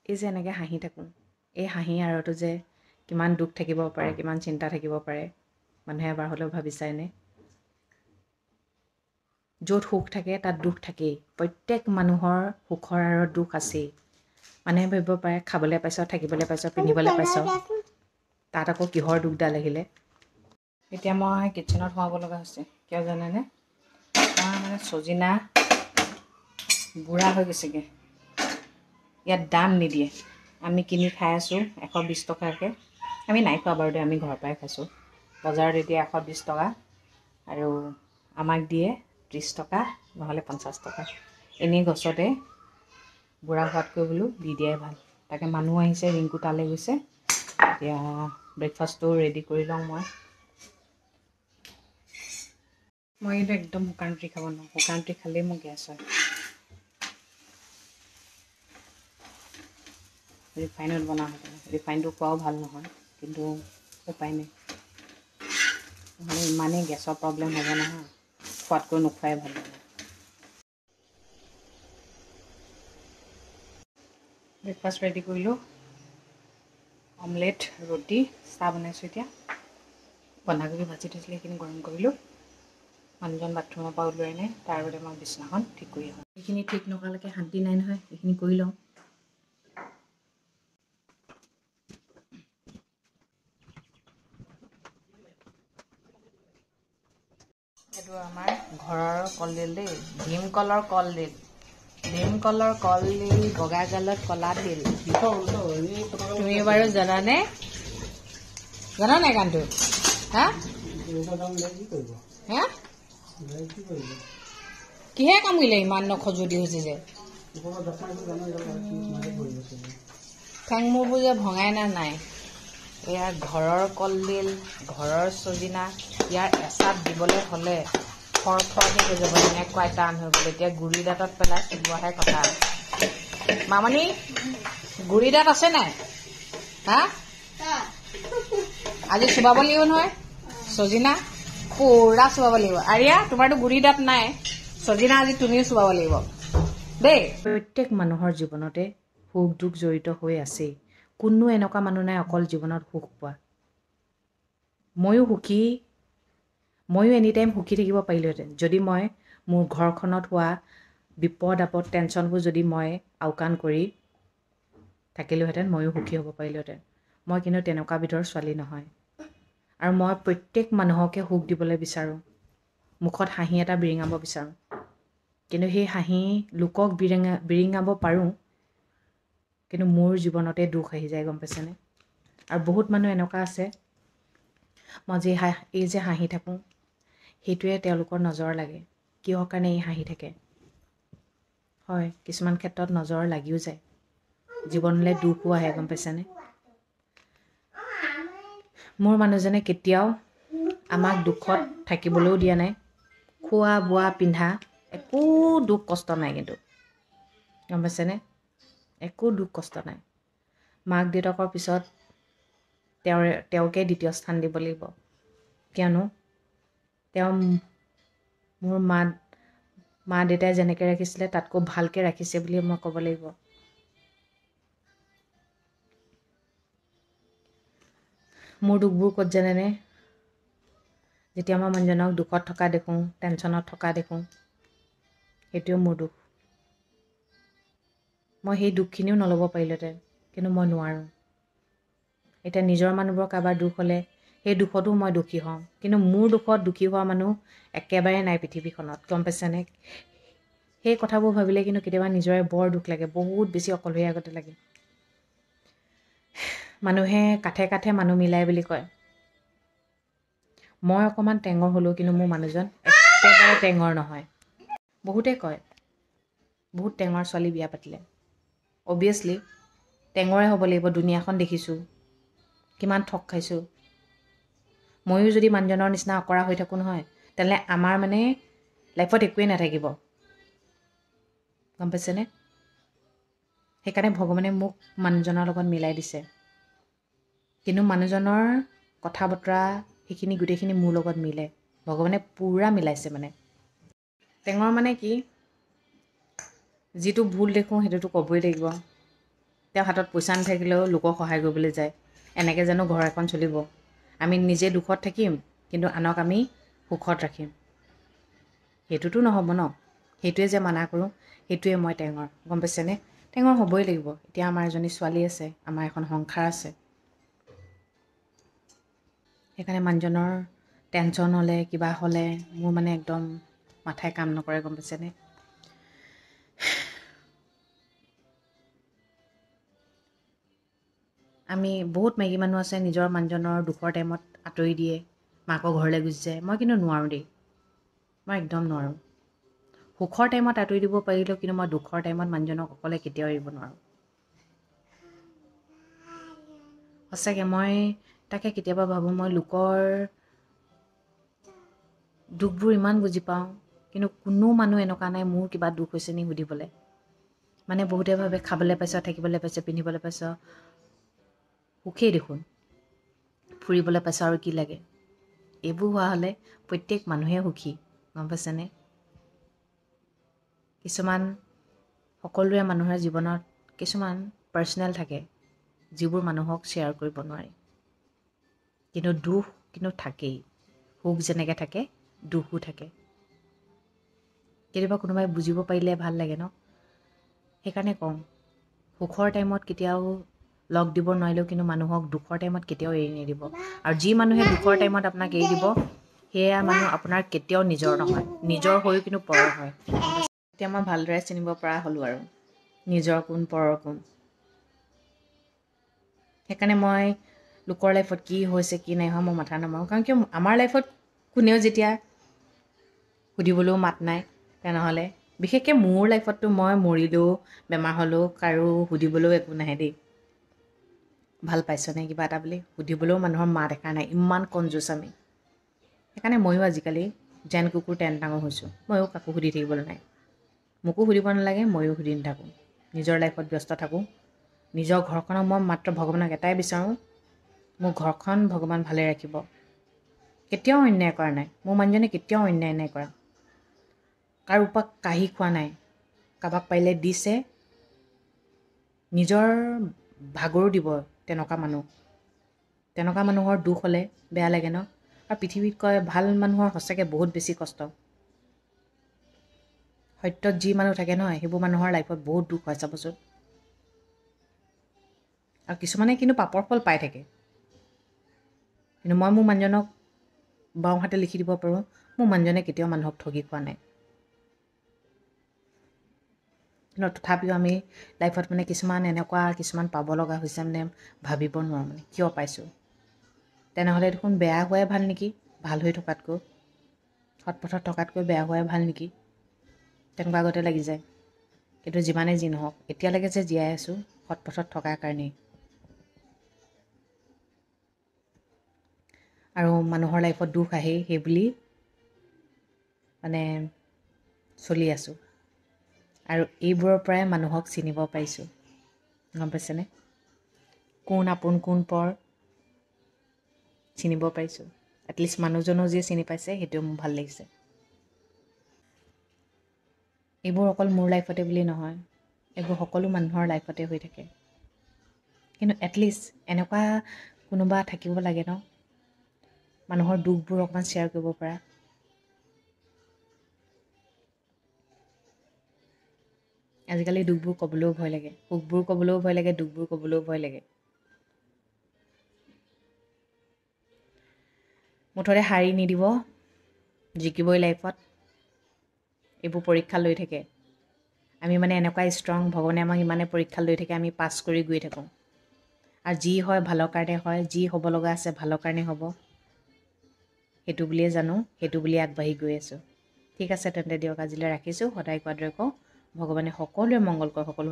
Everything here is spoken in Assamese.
এই যে এনেকৈ হাঁহি থাকোঁ, এই হাঁহি আঁৰতো যে কিমান দুখ থাকিব পাৰে, কিমান চিন্তা থাকিব পাৰে, মানুহে এবাৰ হ'লেও ভাবি চায়নে? য'ত সুখ থাকে তাত দুখ থাকেই। প্ৰত্যেক মানুহৰ সুখৰ আঁৰত দুখ আছেই। মানুহে ভাবিব পাৰে খাবলৈ পাইছ, থাকিবলৈ পাইছ, পিন্ধিবলৈ পাইছ, তাত আকৌ কিহৰ দুখডাল আহিলে। এতিয়া মই কিটচেনত সোমাব লগা হৈছে, কিয় জানেনে? মই মানে চজিনা বুঢ়া হৈ গৈছেগৈ, ইয়াত দাম নিদিয়ে। আমি কিনি খাই আছোঁ 120 টকাকৈ। আমি নাই খোৱা বাৰু দে, আমি ঘৰৰ পৰাই খাইছোঁ। বজাৰত এতিয়া 120 টকা আৰু আমাক দিয়ে 30 টকা নহ'লে 50 টকা। এনেই গছতে বুঢ়া হোৱাতকৈ বোলো দি দিয়াই ভাল। তাকে মানুহ আহিছে, ৰিংকু তালৈ গৈছে। এতিয়া ব্ৰেকফাষ্টটো ৰেডি কৰি লওঁ মই কিন্তু একদম শুকান ৰুটি খাব নোৱাৰোঁ। শুকান ৰুটি খালেই মোৰ গেছ হয়। ৰিফাইনত বনাওঁ সেইকাৰণে। ৰিফাইনটো খোৱাও ভাল নহয়, কিন্তু উপায় নাই, নহ'লে ইমানেই গেছৰ প্ৰব্লেম হ'ব নহয়, খোৱাতকৈ নোখোৱাই ভাল হ'ব। ব্ৰেকফাষ্ট ৰেডি কৰিলোঁ, অমলেট, ৰুটি, চাহ বনাইছোঁ। এতিয়া বন্ধাকবি ভাজি থৈছিলে, সেইখিনি গৰম কৰিলোঁ। মানুহজন বাথৰুমৰ পৰা ওলোৱাই নাই, তাৰ আগতে মই বিচনাখন ঠিক কৰি আহোঁ। এইখিনি ঠিক নকৰালৈকে শান্তি নাই নহয়, এইখিনি কৰি লওঁ। এইটো আমাৰ ঘৰৰ কলডিল দেই, ভীমকলৰ কলডিল। ভীমকলৰ কলডিল, বগা গালত কলা তিল। তুমি বাৰু জানানে? জানা নাই গানটো? হা হা কিহে কামুৰিলে ইমান নখজুতি হৈছে যে? ঠেং মূৰবোৰ যে ভঙাই নাই। এয়া ঘৰৰ কলডিল, ঘৰৰ চজিনা, ইয়াৰ এচাপ দিবলৈ হ'লে খৰখৰকৈ হৈ যাব, এনেকুৱাই টান হৈ গ'ল। এতিয়া গুৰি দাঁতত পেলাই চুবোৱাহে কথা। মামনি, গুৰি দাঁত আছে নাই? হা আজি চুবাব লাগিব নহয় চজিনা, পুৰা চুবাব লাগিব। আৰিয়া, তোমাৰতো গুৰি দাঁত নাই, চজিনা আজি তুমিও চুবাব লাগিব দেই। প্ৰত্যেক মানুহৰ জীৱনতে সুখ দুখ জড়িত হৈ আছেই। কোনো এনেকুৱা মানুহ নাই অকল জীৱনত সুখ পোৱা। ময়ো এনি টাইম সুখী থাকিব পাৰিলোহেঁতেন যদি মই মোৰ ঘৰখনত হোৱা বিপদ আপদ টেনশ্যনবোৰ যদি মই আওকাণ কৰি থাকিলোহেঁতেন, ময়ো সুখী হ'ব পাৰিলোহেঁতেন। মই কিন্তু তেনেকুৱা বিধৰ ছোৱালী নহয়। আৰু মই প্ৰত্যেক মানুহকে সুখ দিবলৈ বিচাৰোঁ, মুখত হাঁহি এটা বিৰিঙাব বিচাৰোঁ। কিন্তু সেই হাঁহি লোকক বিৰিঙাব পাৰোঁ, কিন্তু মোৰ জীৱনতে দুখ আহি যায়, গম পাইছেনে? আৰু বহুত মানুহ এনেকুৱা আছে, মই এই যে হাঁহি থাকোঁ, সেইটোৱে তেওঁলোকৰ নজৰ লাগে। কিহৰ কাৰণে এই হাঁহি থাকে? হয়, কিছুমান ক্ষেত্ৰত নজৰ লাগিও যায়, জীৱনলৈ দুখো আহে, গম পাইছেনে? মোৰ মানুহজনে কেতিয়াও আমাক দুখত থাকিবলৈও দিয়া নাই। খোৱা বোৱা পিন্ধা একো দুখ কষ্ট নাই, কিন্তু গম পাইছেনে? একো দুখ কষ্ট নাই। মাক দেউতাকৰ পিছত তেওঁকে দ্বিতীয় স্থান দিব লাগিব, কিয়নো তেওঁ মোৰ মা দেউতাই যেনেকৈ ৰাখিছিলে তাতকৈ ভালকৈ ৰাখিছে বুলি মই ক'ব লাগিব। মোৰ দুখবোৰ ক'ত জানেনে? যেতিয়া মই মানুহজনক দুখত থকা দেখোঁ, টেনশ্যনত থকা দেখোঁ, সেইটোৱে মোৰ দুখ। মই সেই দুখখিনিও নল'ব পাৰিলোহেঁতেন, কিন্তু মই নোৱাৰোঁ। এতিয়া নিজৰ মানুহবোৰৰ কাৰোবাৰ দুখ হ'লে সেই দুখতো মই দুখী হওঁ, কিন্তু মোৰ দুখত দুখী হোৱা মানুহ একেবাৰে নাই পৃথিৱীখনত, গম পাইছেনে? সেই কথাবোৰ ভাবিলে কিন্তু কেতিয়াবা নিজৰে বৰ দুখ লাগে, বহুত বেছি অকলশৰীয়া আগতে লাগে। মানুহে কাঠে কাঠে মানুহ মিলাই বুলি কয়। মই অকণমান টেঙৰ হ'লোঁ, কিন্তু মোৰ মানুহজন একেবাৰে টেঙৰ নহয়। বহুতে কয় বহুত টেঙৰ ছোৱালী বিয়া পাতিলে। অবভিয়াছলি টেঙৰে হ'ব লাগিব, দুনিয়াখন দেখিছোঁ, কিমান ঠগ খাইছোঁ। ময়ো যদি মানুহজনৰ নিচিনা অকৰা হৈ থাকোঁ নহয়, তেনেহ'লে আমাৰ মানে লাইফত একোৱেই নাথাকিব, গম পাইছেনে? সেইকাৰণে ভগৱানে মোক মানুহজনৰ লগত মিলাই দিছে। কিন্তু মানুহজনৰ কথা বতৰা সেইখিনি গোটেইখিনি মোৰ লগত মিলে, ভগৱানে পূৰা মিলাইছে। মানে টেঙৰ মানে কি, যিটো ভুল দেখোঁ সেইটোতো ক'বই লাগিব, তেওঁ হাতত পইচা নাথাকিলেও লোকক সহায় কৰিবলৈ যায়। এনেকৈ জানো ঘৰ এখন চলিব? আমি নিজে দুখত থাকিম কিন্তু আনক আমি সুখত ৰাখিম, সেইটোতো নহ'ব ন। সেইটোৱে যে মানা কৰোঁ, সেইটোৱে মই টেঙৰ, গম পাইছেনে? টেঙৰ হ'বই লাগিব। এতিয়া আমাৰ এজনী ছোৱালী আছে, আমাৰ এখন সংসাৰ আছে। সেইকাৰণে মানুহজনৰ টেনশ্যন হ'লে কিবা হ'লে মোৰ মানে একদম মাথাই কাম নকৰে, গম পাইছেনে? আমি বহুত মাইকী মানুহ আছে নিজৰ মানুহজনৰ দুখৰ টাইমত আঁতৰি দিয়ে, মাকৰ ঘৰলৈ গুচি যায়। মই কিন্তু নোৱাৰোঁ দেই, মই একদম নোৱাৰোঁ। সুখৰ টাইমত আঁতৰি দিব পাৰিলেও কিন্তু মই দুখৰ টাইমত মানুহজনক অকলে কেতিয়াও এৰিব নোৱাৰোঁ। সঁচাকৈ মই তাকে কেতিয়াবা ভাবোঁ, মই লোকৰ দুখবোৰ ইমান বুজি পাওঁ, কিন্তু কোনো মানুহ এনেকুৱা নাই মোৰ কিবা দুখ হৈছে নি সুধিবলৈ। মানে বহুতে ভাবে খাবলৈ পাইছ, থাকিবলৈ পাইছ, পিন্ধিবলৈ পাইছ, সুখেই দেখোন, ফুৰিবলৈ পাইছ আৰু কি লাগে। এইবোৰ হোৱা হ'লে প্ৰত্যেক মানুহে সুখী, গম পাইছেনে? কিছুমান সকলোৰে মানুহৰ জীৱনত কিছুমান পাৰ্চনেল থাকে যিবোৰ মানুহক শ্বেয়াৰ কৰিব নোৱাৰি, কিন্তু দুখ কিন্তু থাকেই। সুখ যেনেকৈ থাকে দুখো থাকে। কেতিয়াবা কোনোবাই বুজিব পাৰিলে ভাল লাগে ন। সেইকাৰণে কওঁ, সুখৰ টাইমত কেতিয়াও লগ দিব নোৱাৰিলেও কিন্তু মানুহক দুখৰ টাইমত কেতিয়াও এৰি নিদিব। আৰু যি মানুহে দুখৰ টাইমত আপোনাক এৰি দিব, সেয়া মানুহ আপোনাৰ কেতিয়াও নিজৰ নহয়, নিজৰ হৈও কিন্তু পৰৰ হয়। এতিয়া মই ভালদৰে চিনিব পৰা হ'লোঁ আৰু নিজৰ কোন পৰৰ কোন। সেইকাৰণে মই লোকৰ লাইফত কি হৈছে কি নাই হোৱা মই মাথা নামাৰোঁ। কাৰণ কিয়, আমাৰ লাইফত কোনেও যেতিয়া সুধিবলৈও মাত নাই, তেনেহ'লে বিশেষকৈ মোৰ লাইফততো মই মৰিলেও বেমাৰ হ'লেও কাৰো সুধিবলৈও একো নাহে দেই। ভাল পাইছনে কিবা এটা বুলি সুধিবলৈও মানুহৰ মাত এষাৰ নাই, ইমান কনজুচ আমি। সেইকাৰণে ময়ো আজিকালি যেন কুকুৰ তেন ডাঙৰ হৈছোঁ, ময়ো কাকো সুধি থাকিবলৈ নাই। মোকো সুধিব নালাগে, ময়ো সুধি নাথাকোঁ। নিজৰ লাইফত ব্যস্ত থাকোঁ। নিজৰ ঘৰখনক মই মাত্ৰ ভগৱানক এটাই বিচাৰোঁ, মোৰ ঘৰখন ভগৱান ভালে ৰাখিব। কেতিয়াও অন্যায় কৰা নাই, মোৰ মানুহজনে কেতিয়াও অন্যায় নাই কৰা, কাৰো পৰা কাঢ়ি খোৱা নাই। কাৰোবাক পাৰিলে দিছে, নিজৰ ভাগৰো দিব। তেনেকুৱা মানুহৰ দুখ হ'লে বেয়া লাগে ন। আৰু পৃথিৱীত কয় ভাল মানুহৰ সঁচাকৈ বহুত বেছি কষ্ট। সত্যত যি মানুহ থাকে নহয়, সেইবোৰ মানুহৰ লাইফত বহুত দুখ হয় চাবচোন। আৰু কিছুমানে কিন্তু পাপৰ ফল পাই থাকে। কিন্তু মই মোৰ মানুহজনক বাওঁ হাতে লিখি দিব পাৰোঁ, মোৰ মানুহজনে কেতিয়াও মানুহক ঠগি খোৱা নাই। কিন্তু তথাপিও আমি লাইফত মানে কিছুমান পাব লগা হৈছে মানে ভাবিব নোৱাৰোঁ মানে কিয় পাইছোঁ। তেনেহ'লে দেখোন বেয়া হোৱাই ভাল নেকি, ভাল হৈ থকাতকৈ, সৎপথত থকাতকৈ বেয়া হোৱাই ভাল নেকি, তেনেকুৱা আগতে লাগি যায়। কিন্তু যিমানেই যি নহওক, এতিয়ালৈকে যে জীয়াই আছোঁ সৎপথত থকাৰ কাৰণেই। আৰু মানুহৰ লাইফত দুখ আহেই সেইবুলি মানে চলি আছোঁ। আৰু এইবোৰৰ পৰাই মানুহক চিনিব পাৰিছোঁ, গম পাইছেনে? কোন আপোন কোন পৰ চিনিব পাৰিছোঁ। এটলিষ্ট মানুহজনো যে চিনি পাইছে সেইটোও মোৰ ভাল লাগিছে। এইবোৰ অকল মোৰ লাইফতে বুলি নহয়, এইবোৰ সকলো মানুহৰ লাইফতে হৈ থাকে। কিন্তু এটলিষ্ট এনেকুৱা কোনোবা থাকিব লাগে ন, মানুহৰ দুখবোৰ অকণমান শ্বেয়াৰ কৰিব পৰা। আজিকালি দুখবোৰ ক'বলৈও ভয় লাগে, সুখবোৰ ক'বলৈও ভয় লাগে, দুখবোৰ ক'বলৈও ভয় লাগে। মুঠতে হাৰি নিদিব, জিকিবই লাইফত। এইবোৰ পৰীক্ষা লৈ থাকে। আমি মানে এনেকুৱা ষ্ট্ৰং, ভগৱানে আমাক ইমানে পৰীক্ষা লৈ থাকে, আমি পাছ কৰি গৈ থাকোঁ। আৰু যি হয় ভালৰ কাৰণে হয়, যি হ'ব লগা আছে ভালৰ কাৰণে হ'ব, সেইটো বুলিয়ে জানো, সেইটো বুলিয়ে আগবাঢ়ি গৈ আছোঁ। ঠিক আছে তেন্তে দিয়ক, আজিলৈ ৰাখিছোঁ। সদায় কোৱাৰ দৰে কওঁ, ভগৱানে সকলোৰে মংগল কৰক, সকলো